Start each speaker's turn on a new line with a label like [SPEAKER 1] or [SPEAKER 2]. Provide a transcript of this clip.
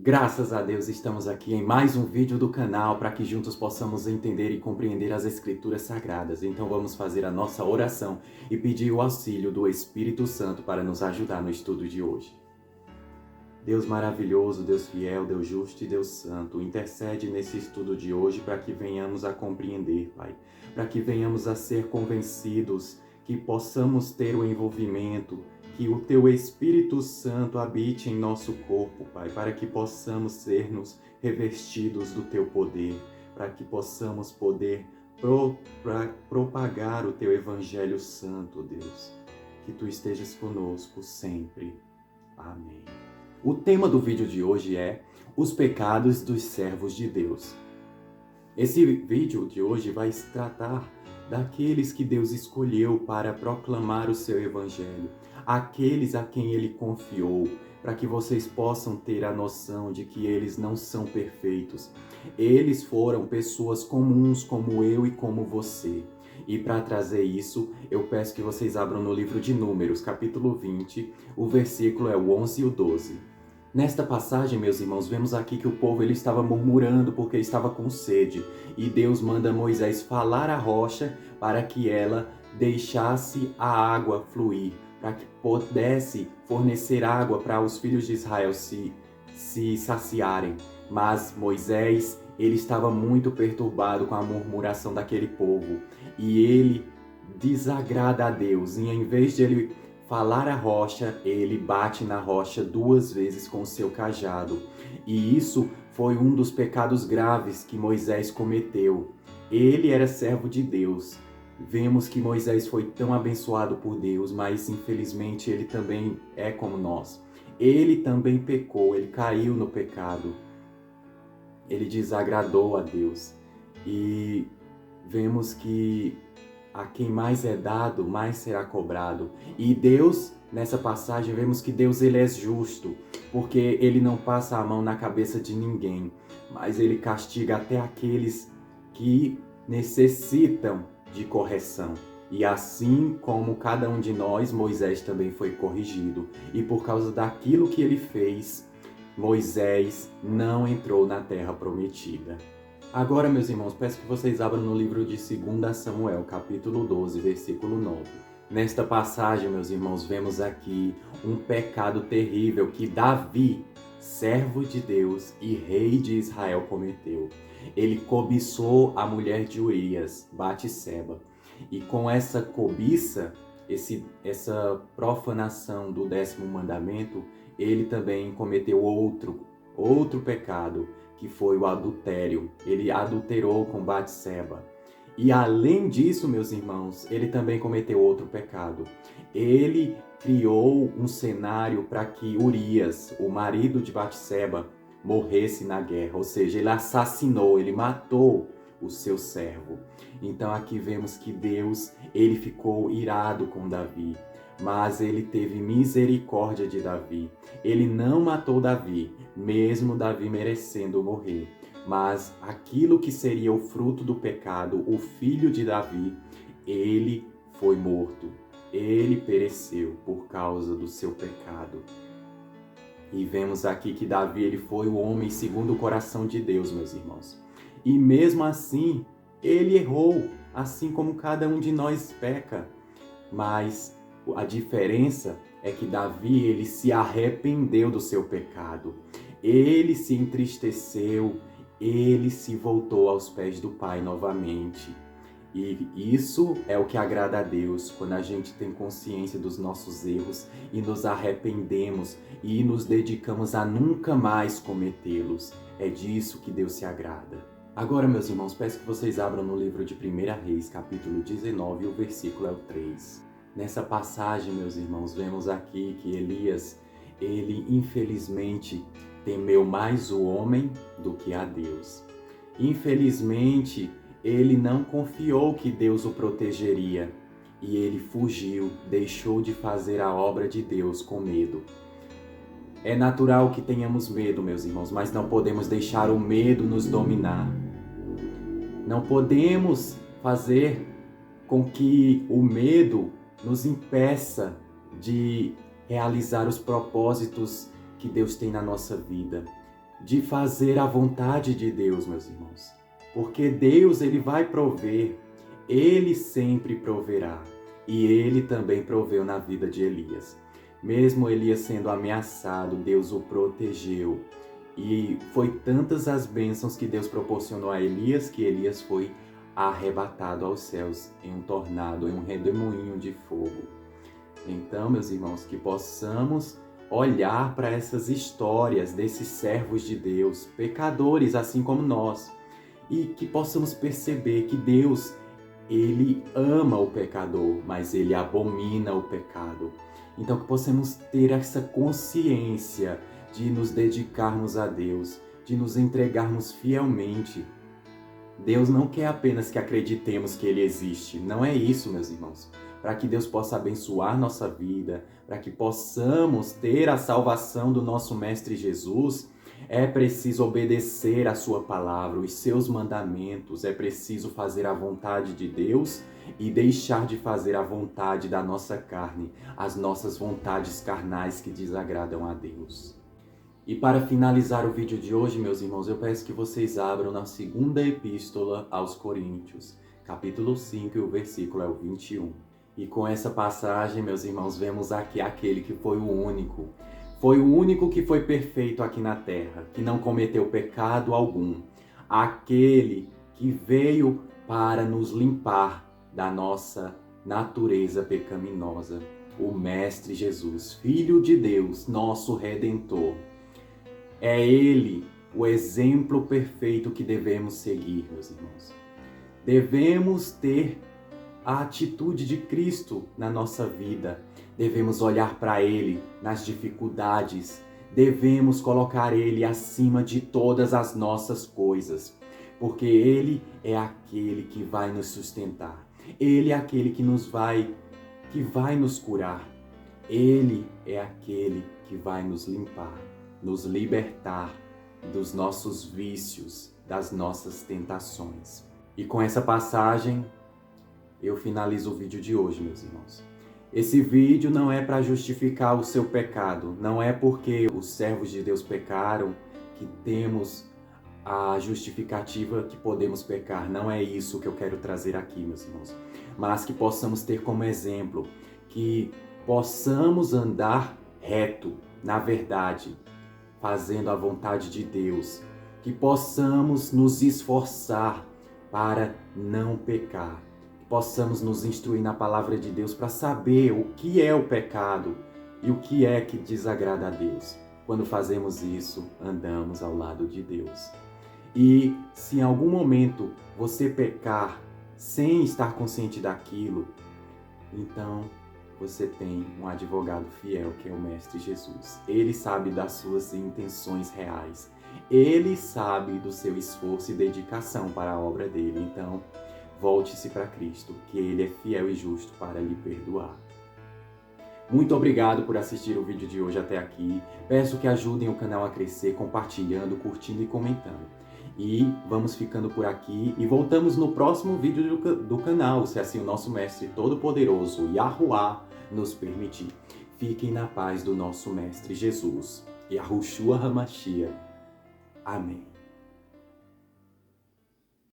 [SPEAKER 1] Graças a Deus estamos aqui em mais um vídeo do canal para que juntos possamos entender e compreender as Escrituras Sagradas. Então vamos fazer a nossa oração e pedir o auxílio do Espírito Santo para nos ajudar no estudo de hoje. Deus maravilhoso, Deus fiel, Deus justo e Deus santo, intercede nesse estudo de hoje para que venhamos a compreender, Pai, para que venhamos a ser convencidos, que possamos ter o envolvimento, que o Teu Espírito Santo habite em nosso corpo, Pai, para que possamos sermos revestidos do Teu poder, para que possamos poder propagar o Teu Evangelho Santo, Deus. Que Tu estejas conosco sempre. Amém. O tema do vídeo de hoje é os pecados dos servos de Deus. Esse vídeo de hoje vai se tratar daqueles que Deus escolheu para proclamar o seu evangelho, aqueles a quem Ele confiou, para que vocês possam ter a noção de que eles não são perfeitos. Eles foram pessoas comuns como eu e como você. E para trazer isso, eu peço que vocês abram no livro de Números, capítulo 20, o versículo é o 11 e o 12. Nesta passagem, meus irmãos, vemos aqui que o povo ele estava murmurando porque estava com sede. E Deus manda Moisés falar à rocha para que ela deixasse a água fluir, para que pudesse fornecer água para os filhos de Israel se saciarem. Mas Moisés, ele estava muito perturbado com a murmuração daquele povo. E ele desagrada a Deus. E em vez de ele falar à rocha, ele bate na rocha 2 vezes com o seu cajado. E isso foi um dos pecados graves que Moisés cometeu. Ele era servo de Deus. Vemos que Moisés foi tão abençoado por Deus, mas infelizmente ele também é como nós. Ele também pecou, ele caiu no pecado. Ele desagradou a Deus. E vemos que a quem mais é dado, mais será cobrado. E Deus, nessa passagem, vemos que Deus ele é justo, porque ele não passa a mão na cabeça de ninguém, mas ele castiga até aqueles que necessitam de correção. E assim como cada um de nós, Moisés também foi corrigido. E por causa daquilo que ele fez, Moisés não entrou na terra prometida. Agora, meus irmãos, peço que vocês abram no livro de 2 Samuel, capítulo 12, versículo 9. Nesta passagem, meus irmãos, vemos aqui um pecado terrível que Davi, servo de Deus e rei de Israel, cometeu. Ele cobiçou a mulher de Urias, Batseba. E com essa cobiça, essa profanação do 10º mandamento, ele também cometeu outro pecado, que foi o adultério. Ele adulterou com Batseba. E além disso, meus irmãos, ele também cometeu outro pecado. Ele criou um cenário para que Urias, o marido de Batseba, morresse na guerra. Ou seja, ele assassinou, ele matou o seu servo. Então aqui vemos que Deus, ele ficou irado com Davi. Mas ele teve misericórdia de Davi. Ele não matou Davi, mesmo Davi merecendo morrer. Mas aquilo que seria o fruto do pecado, o filho de Davi, ele foi morto. Ele pereceu por causa do seu pecado. E vemos aqui que Davi ele foi o homem segundo o coração de Deus, meus irmãos. E mesmo assim, ele errou, assim como cada um de nós peca. Mas a diferença é que Davi ele se arrependeu do seu pecado. Ele se entristeceu, ele se voltou aos pés do Pai novamente. E isso é o que agrada a Deus, quando a gente tem consciência dos nossos erros e nos arrependemos e nos dedicamos a nunca mais cometê-los. É disso que Deus se agrada. Agora, meus irmãos, peço que vocês abram no livro de 1 Reis, capítulo 19, o versículo é o 3. Nessa passagem, meus irmãos, vemos aqui que Elias, ele infelizmente temeu mais o homem do que a Deus. Infelizmente, ele não confiou que Deus o protegeria e ele fugiu, deixou de fazer a obra de Deus com medo. É natural que tenhamos medo, meus irmãos, mas não podemos deixar o medo nos dominar. Não podemos fazer com que o medo nos impeça de realizar os propósitos que Deus tem na nossa vida. de fazer a vontade de Deus, meus irmãos. Porque Deus, ele vai prover, ele sempre proverá. E ele também proveu na vida de Elias. Mesmo Elias sendo ameaçado, Deus o protegeu. E foi tantas as bênçãos que Deus proporcionou a Elias, que Elias foi arrebatado aos céus em um tornado, em um redemoinho de fogo. Então, meus irmãos, que possamos olhar para essas histórias desses servos de Deus, pecadores assim como nós, e que possamos perceber que Deus, ele ama o pecador, mas ele abomina o pecado. Então, que possamos ter essa consciência de nos dedicarmos a Deus, de nos entregarmos fielmente. Deus não quer apenas que acreditemos que Ele existe. Não é isso, meus irmãos. Para que Deus possa abençoar nossa vida, para que possamos ter a salvação do nosso Mestre Jesus, é preciso obedecer a sua palavra, os seus mandamentos. É preciso fazer a vontade de Deus e deixar de fazer a vontade da nossa carne, as nossas vontades carnais que desagradam a Deus. E para finalizar o vídeo de hoje, meus irmãos, eu peço que vocês abram na segunda epístola aos Coríntios, capítulo 5, e o versículo é o 21. E com essa passagem, meus irmãos, vemos aqui aquele que foi o único que foi perfeito aqui na terra, que não cometeu pecado algum, aquele que veio para nos limpar da nossa natureza pecaminosa, o Mestre Jesus, Filho de Deus, nosso Redentor. É Ele o exemplo perfeito que devemos seguir, meus irmãos. Devemos ter a atitude de Cristo na nossa vida. Devemos olhar para Ele nas dificuldades. Devemos colocar Ele acima de todas as nossas coisas. Porque Ele é aquele que vai nos sustentar. Ele é aquele que vai nos curar. Ele é aquele que vai nos limpar, nos libertar dos nossos vícios, das nossas tentações. E com essa passagem, eu finalizo o vídeo de hoje, meus irmãos. Esse vídeo não é para justificar o seu pecado, não é porque os servos de Deus pecaram que temos a justificativa que podemos pecar. Não é isso que eu quero trazer aqui, meus irmãos. Mas que possamos ter como exemplo, que possamos andar reto, na verdade, fazendo a vontade de Deus, que possamos nos esforçar para não pecar, que possamos nos instruir na palavra de Deus para saber o que é o pecado e o que é que desagrada a Deus. Quando fazemos isso, andamos ao lado de Deus. E se em algum momento você pecar sem estar consciente daquilo, então você tem um advogado fiel, que é o Mestre Jesus. Ele sabe das suas intenções reais. Ele sabe do seu esforço e dedicação para a obra dele. Então, volte-se para Cristo, que Ele é fiel e justo para lhe perdoar. Muito obrigado por assistir o vídeo de hoje até aqui. Peço que ajudem o canal a crescer, compartilhando, curtindo e comentando. E vamos ficando por aqui e voltamos no próximo vídeo do canal, se assim o nosso Mestre Todo-Poderoso, Yahuwah, nos permitir. Fiquem na paz do nosso Mestre Jesus. Yahushua HaMashiach. Amém.